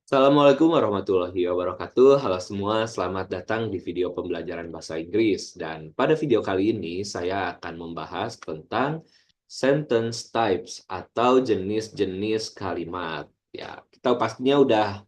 Assalamualaikum warahmatullahi wabarakatuh. Halo semua, selamat datang di video pembelajaran bahasa Inggris. Dan pada video kali ini saya akan membahas tentang sentence types atau jenis-jenis kalimat. Ya, kita pastinya udah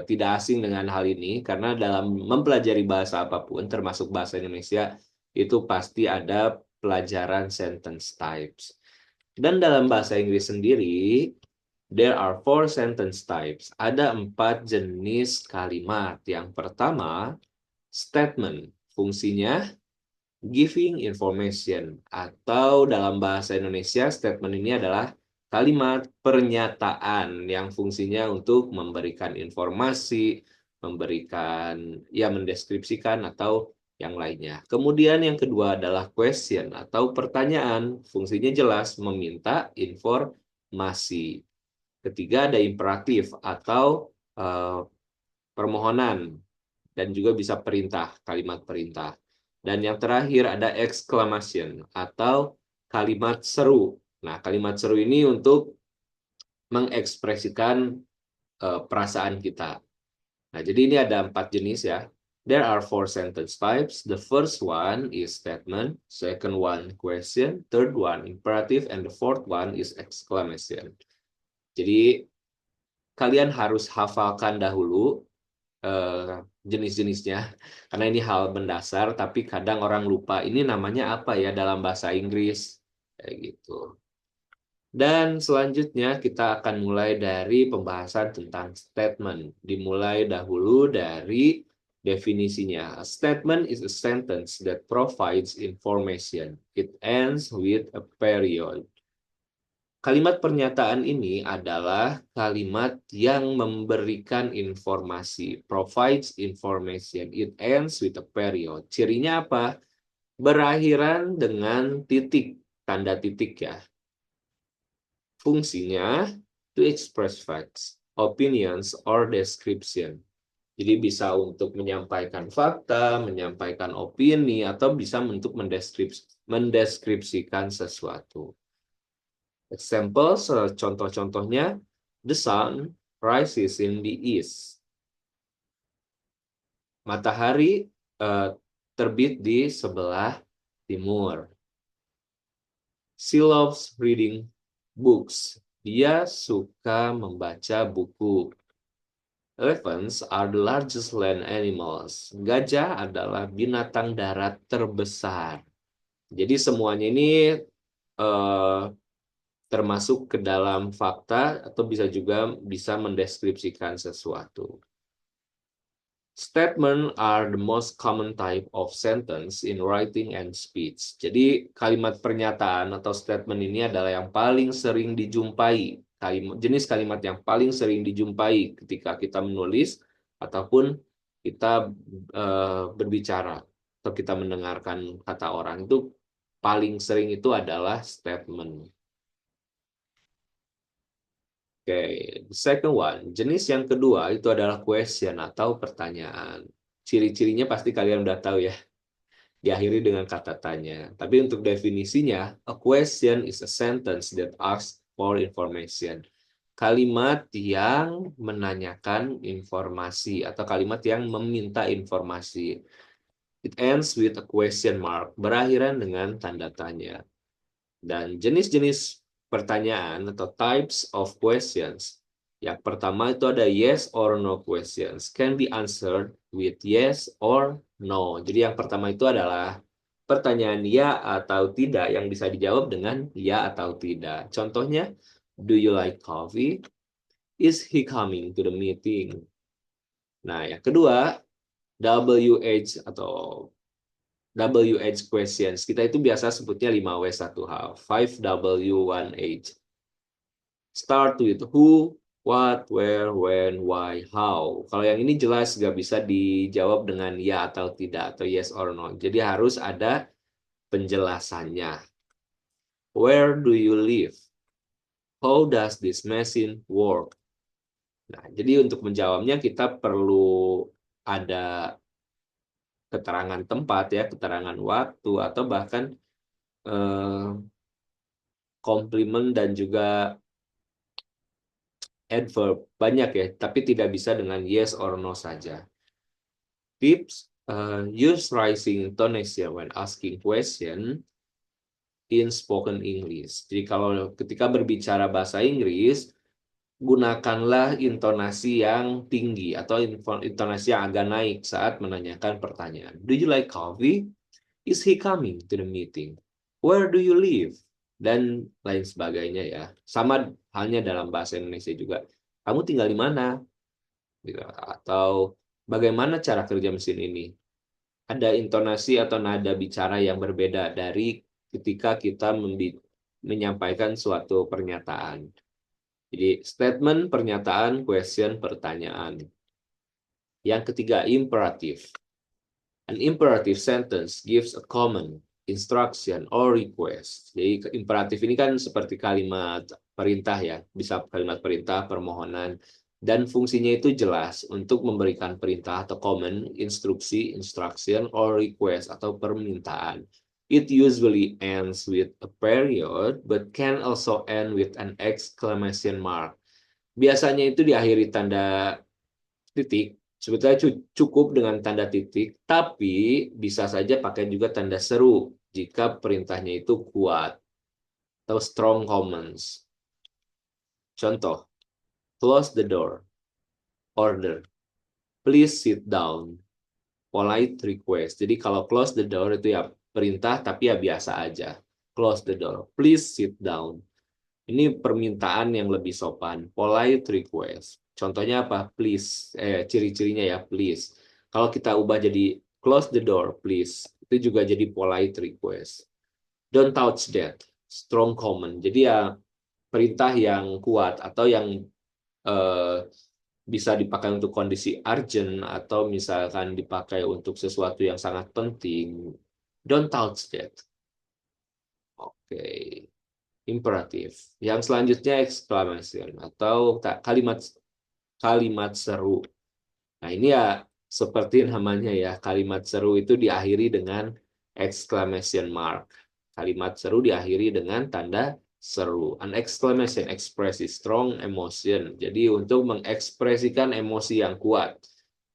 tidak asing dengan hal ini karena dalam mempelajari bahasa apapun, termasuk bahasa Indonesia, itu pasti ada pelajaran sentence types. Dan dalam bahasa Inggris sendiri, there are four sentence types. Ada 4 jenis kalimat. Yang pertama, statement. Fungsinya giving information. Atau dalam bahasa Indonesia, statement ini adalah kalimat pernyataan yang fungsinya untuk memberikan informasi, memberikan, ya mendeskripsikan atau yang lainnya. Kemudian yang kedua adalah question atau pertanyaan. Fungsinya jelas meminta informasi. Ketiga ada imperatif atau permohonan dan juga bisa perintah, kalimat perintah. Dan yang terakhir ada exclamation atau kalimat seru. Nah, kalimat seru ini untuk mengekspresikan perasaan kita. Nah, jadi ini ada 4 jenis ya. There are 4 sentence types. The first one is statement, second one question, third one imperative, and the fourth one is exclamation. Jadi kalian harus hafalkan dahulu jenis-jenisnya karena ini hal mendasar tapi kadang orang lupa ini namanya apa ya dalam bahasa Inggris kayak gitu. Dan selanjutnya kita akan mulai dari pembahasan tentang statement. Dimulai dahulu dari definisinya. A statement is a sentence that provides information. It ends with a period. Kalimat pernyataan ini adalah kalimat yang memberikan informasi, provides information. It ends with a period. Cirinya apa? Berakhiran dengan titik, tanda titik ya. Fungsinya to express facts, opinions, or description. Jadi bisa untuk menyampaikan fakta, menyampaikan opini, atau bisa untuk mendeskripsikan sesuatu. Example, contoh-contohnya, the sun rises in the east. Matahari terbit di sebelah timur. She loves reading books. Dia suka membaca buku. Elephants are the largest land animals. Gajah adalah binatang darat terbesar. Jadi semuanya ini termasuk ke dalam fakta atau bisa juga bisa mendeskripsikan sesuatu. Statement are the most common type of sentence in writing and speech. Jadi kalimat pernyataan atau statement ini adalah yang paling sering dijumpai, jenis kalimat yang paling sering dijumpai ketika kita menulis ataupun kita berbicara atau kita mendengarkan kata orang itu paling sering itu adalah statement. Oke, the second one. Jenis yang kedua itu adalah question atau pertanyaan. Ciri-cirinya pasti kalian udah tahu ya. Diakhiri dengan kata tanya. Tapi untuk definisinya, a question is a sentence that asks for information. Kalimat yang menanyakan informasi atau kalimat yang meminta informasi. It ends with a question mark. Berakhiran dengan tanda tanya. Dan jenis-jenis pertanyaan atau types of questions. Yang pertama itu ada yes or no questions. Can be answered with yes or no. Jadi yang pertama itu adalah pertanyaan ya atau tidak yang bisa dijawab dengan ya atau tidak. Contohnya, do you like coffee? Is he coming to the meeting? Nah, yang kedua, WH atau WH questions. Kita itu biasa sebutnya 5W1H. 5W1H. Start with who, what, where, when, why, how. Kalau yang ini jelas nggak bisa dijawab dengan ya atau tidak, atau yes or no. Jadi harus ada penjelasannya. Where do you live? How does this machine work? Nah, jadi untuk menjawabnya kita perlu ada keterangan tempat ya, keterangan waktu, atau bahkan komplimen dan juga adverb banyak ya, tapi tidak bisa dengan yes or no saja. Tips, use rising intonation when asking question in spoken English. Jadi kalau ketika berbicara bahasa Inggris, gunakanlah intonasi yang tinggi atau intonasi yang agak naik saat menanyakan pertanyaan. Do you like coffee? Is he coming to the meeting? Where do you live? Dan lain sebagainya ya. Sama halnya dalam bahasa Indonesia juga. Kamu tinggal di mana? Gitu. Atau bagaimana cara kerja mesin ini? Ada intonasi atau nada bicara yang berbeda dari ketika kita menyampaikan suatu pernyataan. Jadi statement, pernyataan, question, pertanyaan. Yang ketiga, imperative. An imperative sentence gives a command, instruction, or request. Jadi imperatif ini kan seperti kalimat perintah ya, bisa kalimat perintah, permohonan, dan fungsinya itu jelas untuk memberikan perintah atau command, instruksi, instruction, or request atau permintaan. It usually ends with a period, but can also end with an exclamation mark. Biasanya itu diakhiri tanda titik. Sebetulnya cukup dengan tanda titik, tapi bisa saja pakai juga tanda seru jika perintahnya itu kuat atau strong commands. Contoh, close the door, order, please sit down, polite request. Jadi kalau close the door itu ya perintah, tapi ya biasa aja. Close the door, please sit down. Ini permintaan yang lebih sopan. Polite request. Contohnya apa? Please. Ciri-cirinya ya, please. Kalau kita ubah jadi close the door, please. Itu juga jadi polite request. Don't touch that. Strong command. Jadi ya perintah yang kuat atau yang eh, bisa dipakai untuk kondisi urgent atau misalkan dipakai untuk sesuatu yang sangat penting. Don't touch that. Oke. Imperatif. Yang selanjutnya exclamation atau kalimat kalimat seru. Nah, ini ya seperti namanya ya, kalimat seru itu diakhiri dengan exclamation mark. Kalimat seru diakhiri dengan tanda seru. An exclamation expresses strong emotion. Jadi untuk mengekspresikan emosi yang kuat.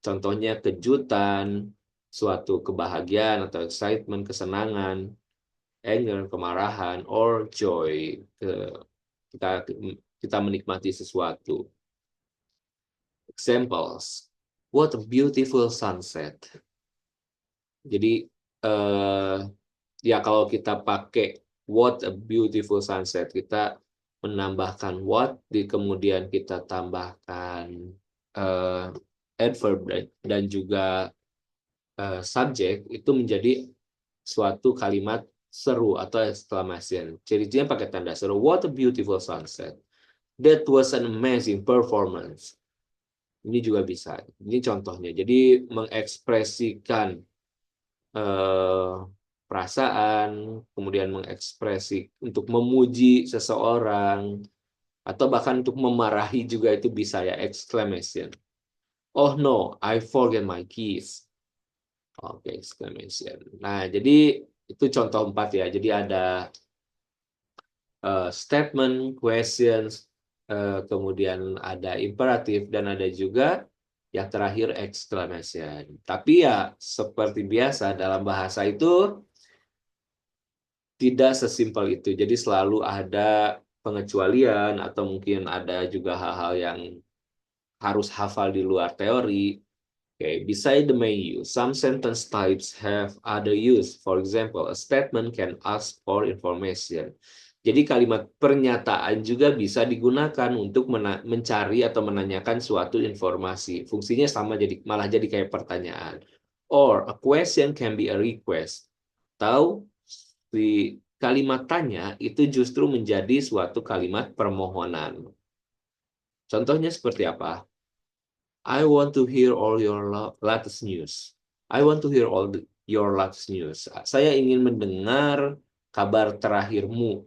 Contohnya kejutan, suatu kebahagiaan atau excitement, kesenangan, anger, kemarahan, or joy. Kita kita menikmati sesuatu. Examples. What a beautiful sunset. Jadi ya kalau kita pakai what a beautiful sunset, kita menambahkan what, kemudian kita tambahkan adverb dan juga subjek, itu menjadi suatu kalimat seru atau exclamation. Ciri-cirinya pakai tanda seru. What a beautiful sunset. That was an amazing performance. Ini juga bisa. Ini contohnya. Jadi mengekspresikan perasaan, kemudian mengekspresi untuk memuji seseorang, atau bahkan untuk memarahi juga itu bisa ya, exclamation. Oh no, I forget my keys. Oke, exclamation. Nah, jadi itu contoh 4 ya. Jadi ada statement, questions, kemudian ada imperatif, dan ada juga yang terakhir exclamation. Tapi ya seperti biasa dalam bahasa itu tidak sesimpel itu. Jadi selalu ada pengecualian atau mungkin ada juga hal-hal yang harus hafal di luar teori. Okay, beside the main use, some sentence types have other use. For example, a statement can ask for information. Jadi kalimat pernyataan juga bisa digunakan untuk mencari atau menanyakan suatu informasi. Fungsinya sama, jadi malah jadi kayak pertanyaan. Or a question can be a request. Atau di kalimat tanya itu justru menjadi suatu kalimat permohonan. Contohnya seperti apa? I want to hear all your latest news. I want to hear all your latest news. Saya ingin mendengar kabar terakhirmu.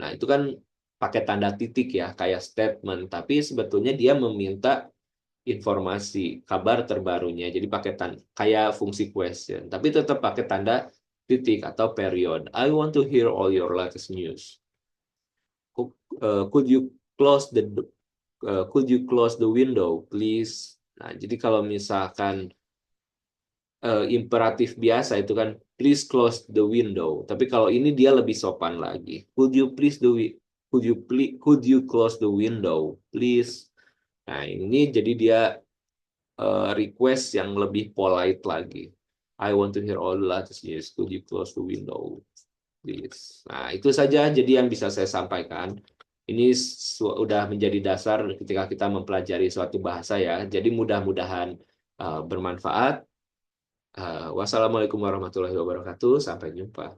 Nah, itu kan pakai tanda titik ya, kayak statement. Tapi sebetulnya dia meminta informasi, kabar terbarunya. Jadi pakai kayak fungsi question. Tapi tetap pakai tanda titik atau period. I want to hear all your latest news. Could you close the Could you close the window, please? Nah, jadi kalau misalkan imperatif biasa itu kan please close the window. Tapi kalau ini dia lebih sopan lagi. Could you close the window, please? Nah, ini jadi dia request yang lebih polite lagi. I want to hear all the latest news. Could you close the window, please? Nah, itu saja jadi yang bisa saya sampaikan. Ini sudah menjadi dasar ketika kita mempelajari suatu bahasa ya. Jadi mudah-mudahan bermanfaat. Wassalamualaikum warahmatullahi wabarakatuh. Sampai jumpa.